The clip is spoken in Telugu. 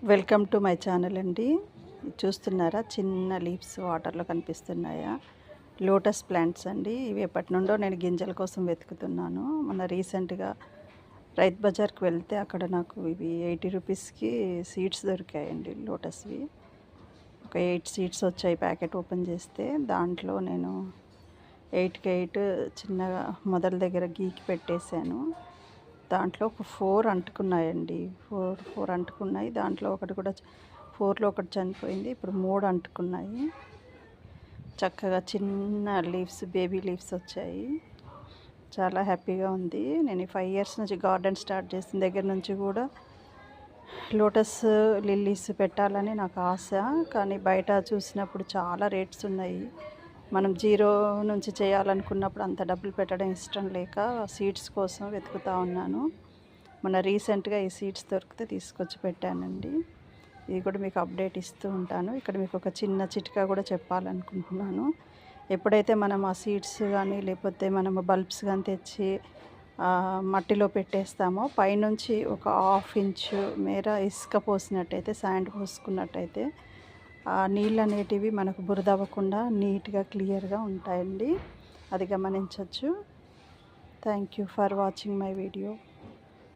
వెల్కమ్ టు మై ఛానల్ అండి. చూస్తున్నారా, చిన్న లీవ్స్ వాటర్లో కనిపిస్తున్నాయా? లోటస్ ప్లాంట్స్ అండి. ఇవి ఎప్పటి నుండో నేను గింజల కోసం వెతుకుతున్నాను. మొన్న రీసెంట్గా రైతు బజార్కి వెళ్తే అక్కడ నాకు ఇవి 80 రూపీస్కి సీడ్స్ దొరికాయండి, లోటస్వి. ఒక 8 సీడ్స్ వచ్చాయి. ప్యాకెట్ ఓపెన్ చేస్తే దాంట్లో నేను 8కి 8 చిన్నగా మొదల దగ్గర గీకి పెట్టేశాను. దాంట్లో ఒక 4 అంటుకున్నాయండి. 4 అంటుకున్నాయి. దాంట్లో ఒకటి కూడా 4లో ఒకటి చనిపోయింది. ఇప్పుడు 3 అంటుకున్నాయి. చక్కగా చిన్న లీవ్స్, బేబీ లీవ్స్ వచ్చాయి. చాలా హ్యాపీగా ఉంది. నేను ఈ 5 ఇయర్స్ నుంచి గార్డెన్ స్టార్ట్ చేసిన దగ్గర నుంచి కూడా లోటస్ లిల్లీస్ పెట్టాలని నాకు ఆశ. కానీ బయట చూసినప్పుడు చాలా రేట్స్ ఉన్నాయి. మనం జీరో నుంచి చేయాలనుకున్నప్పుడు అంత డబ్బులు పెట్టడం ఇష్టం లేక సీడ్స్ కోసం వెతుకుతూ ఉన్నాను. మొన్న రీసెంట్గా ఈ సీడ్స్ దొరికితే తీసుకొచ్చి పెట్టానండి. ఇది కూడా మీకు అప్డేట్ ఇస్తూ ఉంటాను. ఇక్కడ మీకు ఒక చిన్న చిట్కా కూడా చెప్పాలనుకుంటున్నాను. ఎప్పుడైతే మనం ఆ సీడ్స్ కానీ లేకపోతే మనము బల్బ్స్ కానీ తెచ్చి మట్టిలో పెట్టేస్తామో పైనుంచి ఒక 1/2 ఇంచు మేర ఇసుక పోసినట్టయితే, శాండ్ పోసుకున్నట్టయితే ఆ నీళ్ళు అనేటివి మనకు బురద అవ్వకుండా నీట్గా క్లియర్గా ఉంటాయండి. అది గమనించవచ్చు. Thank you for watching my video.